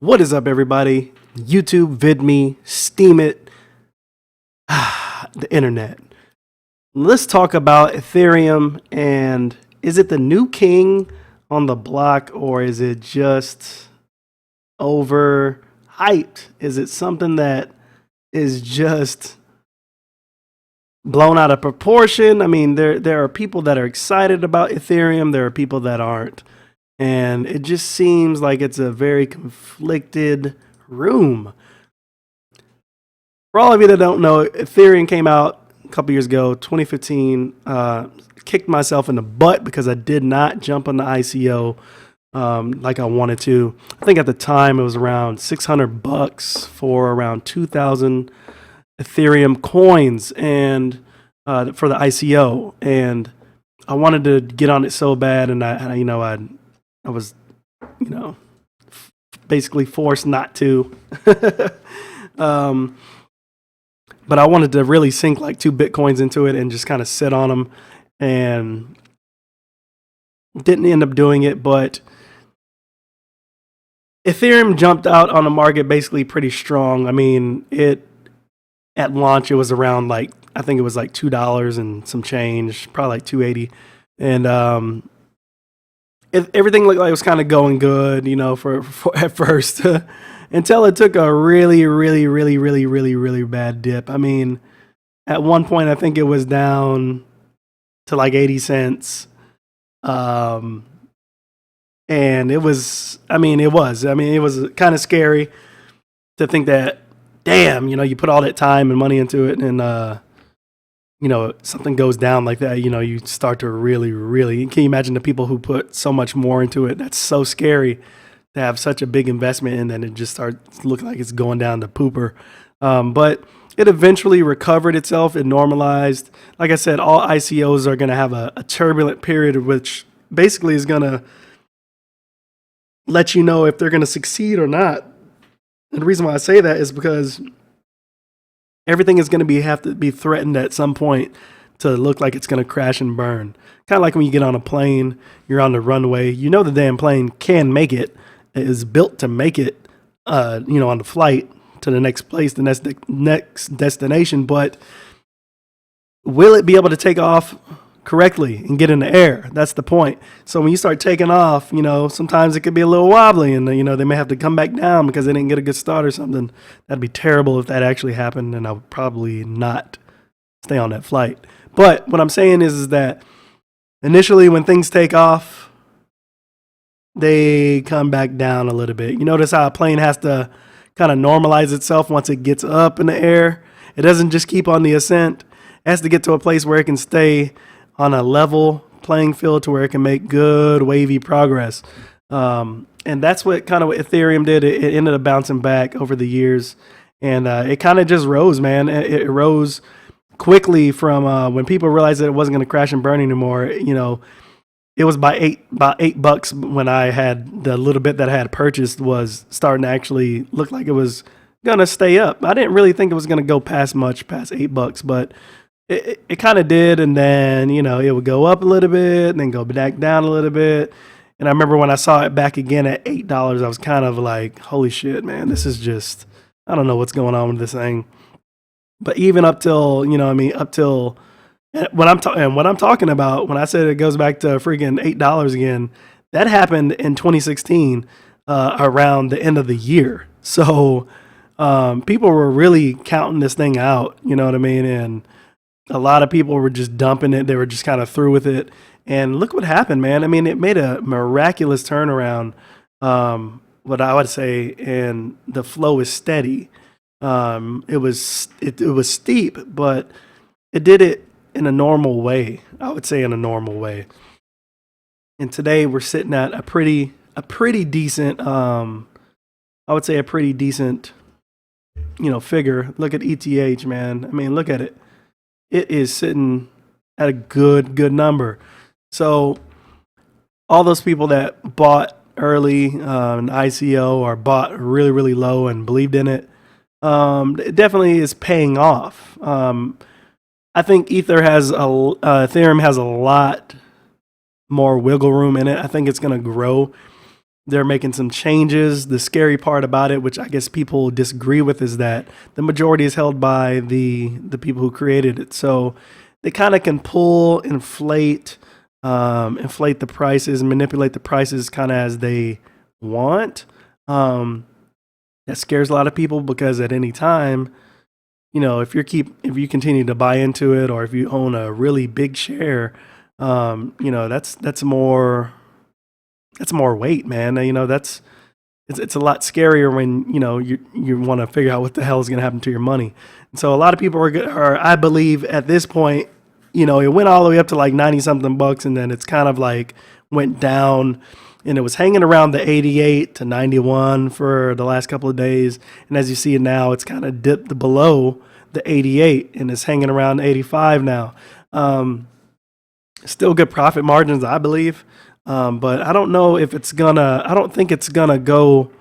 What is up, everybody? YouTube, VidMe, Steam it, the internet. Let's talk about Ethereum, and is it the new king on the block, or is it just overhyped? Is it something that is just blown out of proportion? I mean, there are people that are excited about Ethereum, there are people that aren't. And it just seems like it's a very conflicted room. For all of you that don't know, Ethereum came out a couple years ago, 2015. Kicked myself in the butt because I did not jump on the ICO like I wanted to. I think at the time it was around $600 for around 2,000 Ethereum coins and for the ICO. And I wanted to get on it so bad, and I was, basically forced not to. But I wanted to really sink like 2 Bitcoins into it and just kind of sit on them, and didn't end up doing it. But Ethereum jumped out on the market basically pretty strong. I mean, at launch, it was around I think it was like $2 and some change, probably like 280. And, everything looked like it was kind of going good, for at first, until it took a really, really, really, really, really, really bad dip. I mean, at one point, I think it was down to like 80 cents. And it was kind of scary to think that, damn, you put all that time and money into it, and, something goes down like that, you start to really, can you imagine the people who put so much more into it? That's so scary to have such a big investment, and then it just starts looking like it's going down the pooper. But it eventually recovered itself. It normalized. Like I said, all ICOs are going to have a turbulent period, which basically is going to let you know if they're going to succeed or not. And the reason why I say that is because everything is going to have to be threatened at some point to look like it's going to crash and burn. Kind of like when you get on a plane, you're on the runway. The damn plane can make it. It is built to make it, on the flight to the next place, the next destination. But will it be able to take off correctly and get in the air? That's the point. So when you start taking off, sometimes it could be a little wobbly, and they may have to come back down because they didn't get a good start or something. That'd be terrible if that actually happened, and I would probably not stay on that flight. But what I'm saying is that initially when things take off, they come back down a little bit. You notice how a plane has to kind of normalize itself once it gets up in the air. It doesn't just keep on the ascent. It has to get to a place where it can stay on a level playing field to where it can make good wavy progress. And that's what Ethereum did. It ended up bouncing back over the years, and it kind of just rose, man. It rose quickly from when people realized that it wasn't going to crash and burn anymore. It was about $8 when I had the little bit that I had purchased was starting to actually look like it was going to stay up. I didn't really think it was going to go past $8, but it kind of did, and then it would go up a little bit and then go back down a little bit. And I remember when I saw it back again at $8, I was kind of like, holy shit, man, this is just, I don't know what's going on with this thing. But even up till up till what I'm talking about when I said it goes back to freaking $8 again, that happened in 2016 around the end of the year. So people were really counting this thing out, you know what I mean? And a lot of people were just dumping it. They were just kind of through with it. And look what happened, man. I mean, it made a miraculous turnaround, what I would say, and the flow is steady. It was steep, but it did it in a normal way. I would say in a normal way. And today we're sitting at a pretty decent, I would say a pretty decent, figure. Look at ETH, man. I mean, look at it. It is sitting at a good number. So all those people that bought early an ICO or bought really, really low and believed in it, it definitely is paying off. I think Ethereum has a lot more wiggle room in it. I think it's going to grow. They're making some changes. The scary part about it, which I guess people disagree with, is that the majority is held by the people who created it. So they kind of can inflate the prices, manipulate the prices kind of as they want. Um, that scares a lot of people because at any time, if you continue to buy into it, or if you own a really big share, that's more weight, man. It's a lot scarier when you want to figure out what the hell is going to happen to your money. And so a lot of people are, I believe, at this point, it went all the way up to like 90 something bucks, and then it's kind of like went down, and it was hanging around the 88 to 91 for the last couple of days. And as you see it now, it's kind of dipped below the 88 and it's hanging around 85 now. Still good profit margins, I believe. But I don't know if I don't think it's gonna go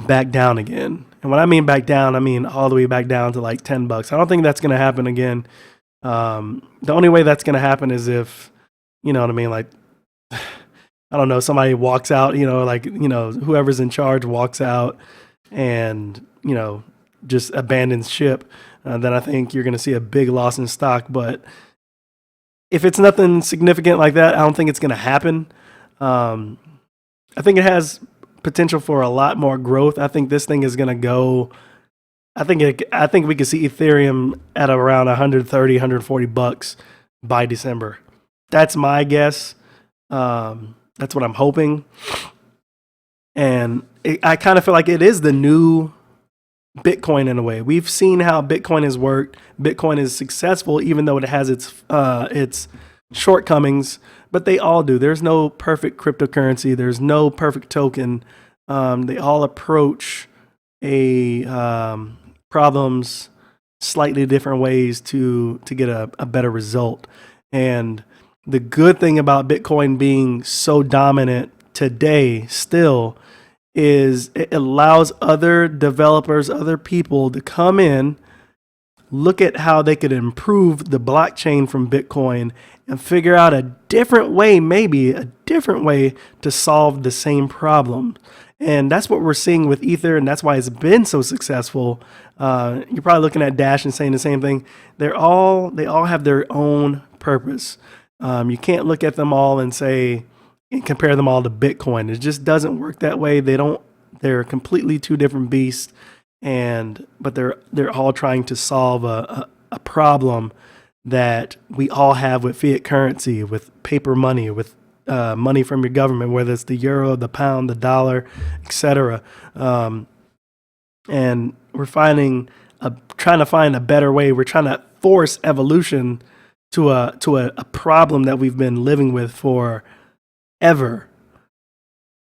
back down again. And when I mean back down, I mean all the way back down to like 10 bucks. I don't think that's gonna happen again. The only way that's gonna happen is if, you know what I mean? Like, I don't know, somebody walks out, whoever's in charge walks out and, just abandons ship. Then I think you're gonna see a big loss in stock. But if it's nothing significant like that, I don't think it's gonna happen. I think it has potential for a lot more growth. I think this thing is going to go. I think we could see Ethereum at around 130, 140 bucks by December. That's my guess. That's what I'm hoping. And I kind of feel like it is the new Bitcoin in a way. We've seen how Bitcoin has worked. Bitcoin is successful, even though it has its shortcomings, but they all do. There's no perfect cryptocurrency. There's no perfect token. They all approach problems slightly different ways to get a better result. And the good thing about Bitcoin being so dominant today still is it allows other developers, other people to come in, look at how they could improve the blockchain from Bitcoin and figure out a different way, maybe a different way to solve the same problem. And that's what we're seeing with Ether, and that's why it's been so successful. You're probably looking at Dash and saying the same thing. They all have their own purpose. You can't look at them all and compare them all to Bitcoin. It just doesn't work that way. They're completely two different beasts, but they're all trying to solve a problem that we all have with fiat currency, with paper money, with money from your government, whether it's the euro, the pound, the dollar, etc. And we're trying to find a better way. We're trying to force evolution to a problem that we've been living with for ever.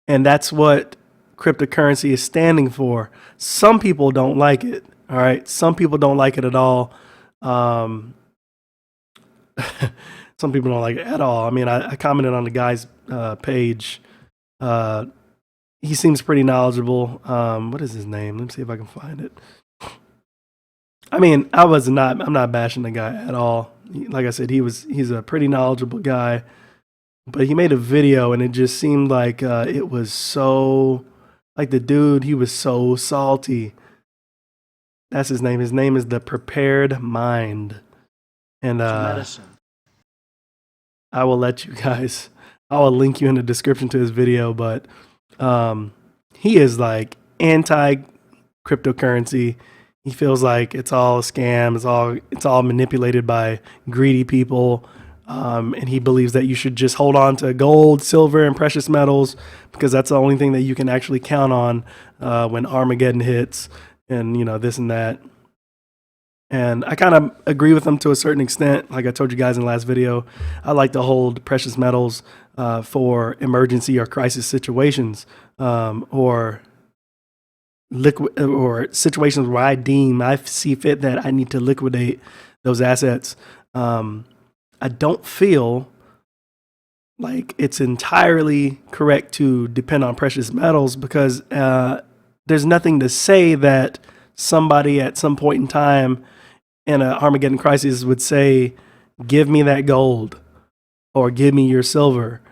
And that's what cryptocurrency is standing for. Some people don't like it. All right. Some people don't like it at all. Some people don't like it at all. I mean, I commented on the guy's page. He seems pretty knowledgeable. What is his name? Let me see if I can find it. I mean, I'm not bashing the guy at all. Like I said, he's a pretty knowledgeable guy, but he made a video and it just seemed like it was so, like the dude, he was so salty. That's his name. His name is The Prepared Mind. And medicine. I will link you in the description to his video, but he is like anti cryptocurrency. He feels like it's all a scam. It's all manipulated by greedy people. And he believes that you should just hold on to gold, silver, and precious metals because that's the only thing that you can actually count on when Armageddon hits and, this and that. And I kind of agree with him to a certain extent. Like I told you guys in the last video, I like to hold precious metals for emergency or crisis situations or situations where I see fit that I need to liquidate those assets. I don't feel like it's entirely correct to depend on precious metals because there's nothing to say that somebody at some point in time in an Armageddon crisis would say, give me that gold or give me your silver.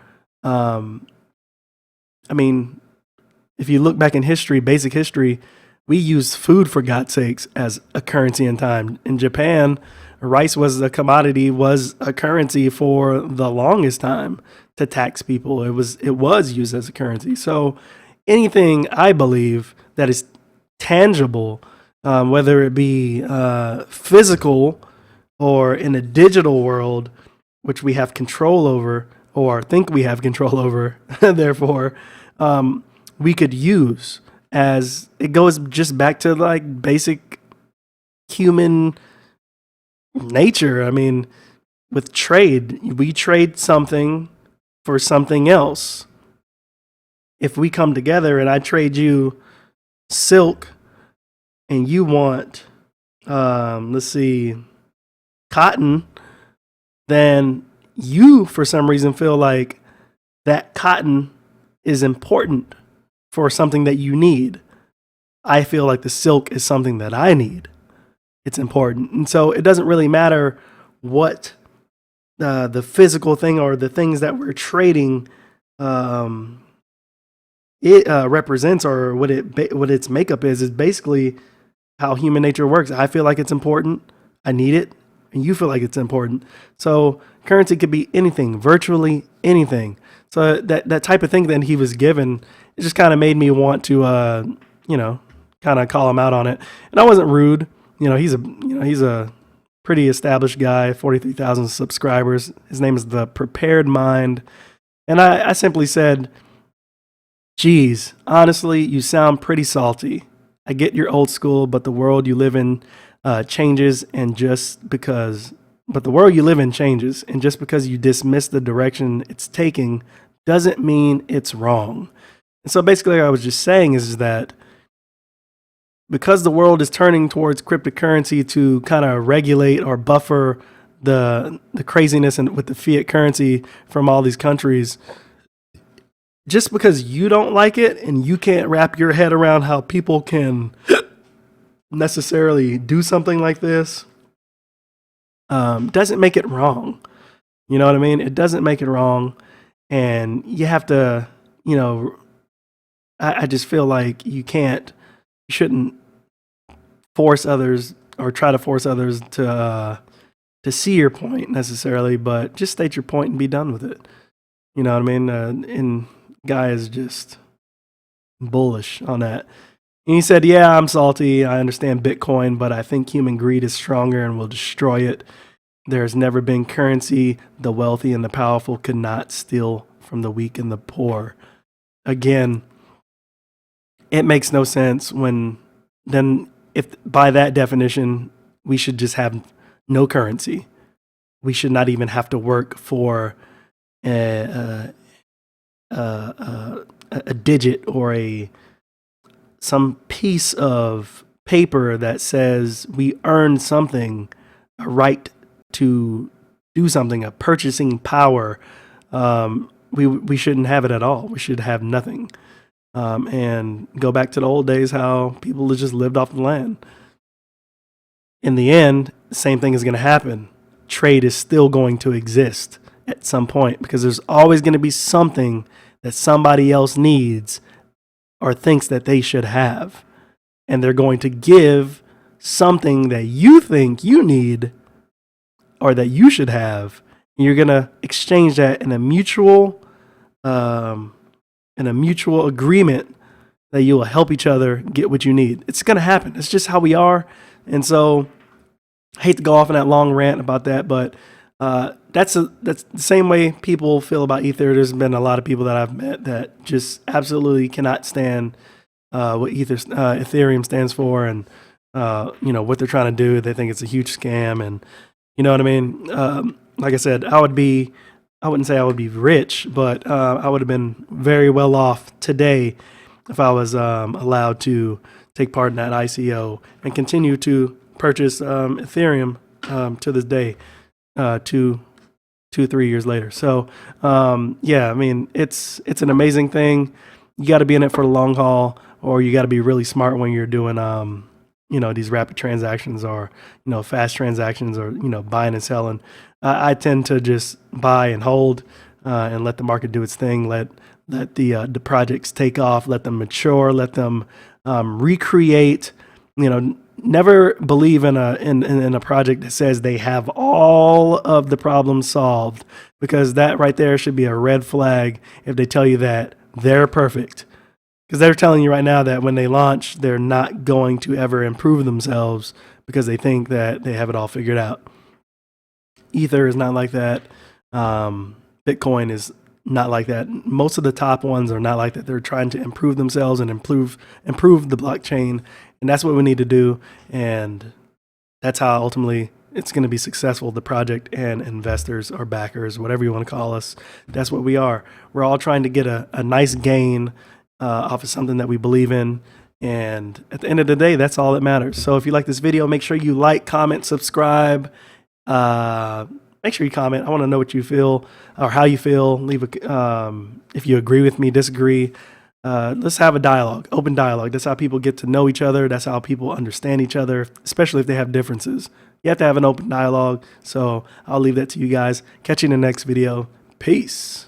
I mean, If you look back in history, basic history, we used food, for God's sakes, as a currency in time. In Japan, rice was a commodity, was a currency for the longest time to tax people. It was used as a currency. So anything, I believe, that is tangible, whether it be physical or in a digital world, which we have control over or think we have control over, therefore, we could use, as it goes just back to like basic human nature. I mean, with trade, we trade something for something else. If we come together and I trade you silk and you want, let's see, cotton, then you, for some reason, feel like that cotton is important for something that you need. I feel like the silk is something that I need. It's important. And so it doesn't really matter what the physical thing or the things that we're trading it represents, or what its makeup is basically how human nature works. I feel like it's important. I need it. And you feel like it's important. So currency could be anything, virtually anything. So that type of thing that he was given, it just kind of made me want to, kind of call him out on it. And I wasn't rude. He's a pretty established guy, 43,000 subscribers. His name is The Prepared Mind. And I simply said, geez, honestly, you sound pretty salty. I get you're old school, but the world you live in changes, but the world you live in changes, and just because you dismiss the direction it's taking doesn't mean it's wrong. And so basically, what I was just saying is that because the world is turning towards cryptocurrency to kind of regulate or buffer the craziness and with the fiat currency from all these countries, just because you don't like it and you can't wrap your head around how people can necessarily do something like this, doesn't make it wrong. You know what I mean? It doesn't make it wrong. And you have to, I just feel like you shouldn't force others or try to force others to see your point necessarily, but just state your point and be done with it. You know what I mean? And guy is just bullish on that. And he said, yeah, I'm salty. I understand Bitcoin, but I think human greed is stronger and will destroy it. There has never been currency the wealthy and the powerful could not steal from the weak and the poor. Again, it makes no sense if by that definition, we should just have no currency. We should not even have to work for a digit or some piece of paper that says we earned something, a right to do something, a purchasing power. We shouldn't have it at all. We should have nothing. And go back to the old days, how people just lived off the land. In the end, the same thing is going to happen. Trade is still going to exist at some point because there's always going to be something that somebody else needs or thinks that they should have. And they're going to give something that you think you need or that you should have. And you're going to exchange that in a mutual agreement that you will help each other get what you need. It's going to happen. It's just how we are. And so I hate to go off on that long rant about that, but that's the same way people feel about Ether. There's been a lot of people that I've met that just absolutely cannot stand what Ethereum stands for, and what they're trying to do. They think it's a huge scam, and you know what I mean. Like I said, I wouldn't say I would be rich, but I would have been very well off today if I was allowed to take part in that ICO and continue to purchase Ethereum to this day, 3 years later. So yeah, I mean, it's an amazing thing. You got to be in it for the long haul, or you got to be really smart when you're doing these rapid transactions or fast transactions or buying and selling. I tend to just buy and hold and let the market do its thing. Let let the projects take off, let them mature, let them recreate. Never believe in a project that says they have all of the problems solved, because that right there should be a red flag if they tell you that they're perfect. Because they're telling you right now that when they launch, they're not going to ever improve themselves because they think that they have it all figured out. Ether is not like that. Bitcoin is not like that. Most of the top ones are not like that. They're trying to improve themselves and improve the blockchain, and that's what we need to do. And that's how ultimately it's going to be successful. The project and investors or backers, whatever you want to call us, that's what we are. We're all trying to get a nice gain off of something that we believe in. And at the end of the day, that's all that matters. So if you like this video, make sure you like, comment, subscribe. Make sure you comment. I want to know what you feel or how you feel. Leave if you agree with me, disagree. Let's have a dialogue, open dialogue. That's how people get to know each other. That's how people understand each other, especially if they have differences. You have to have an open dialogue. So I'll leave that to you guys. Catch you in the next video. Peace.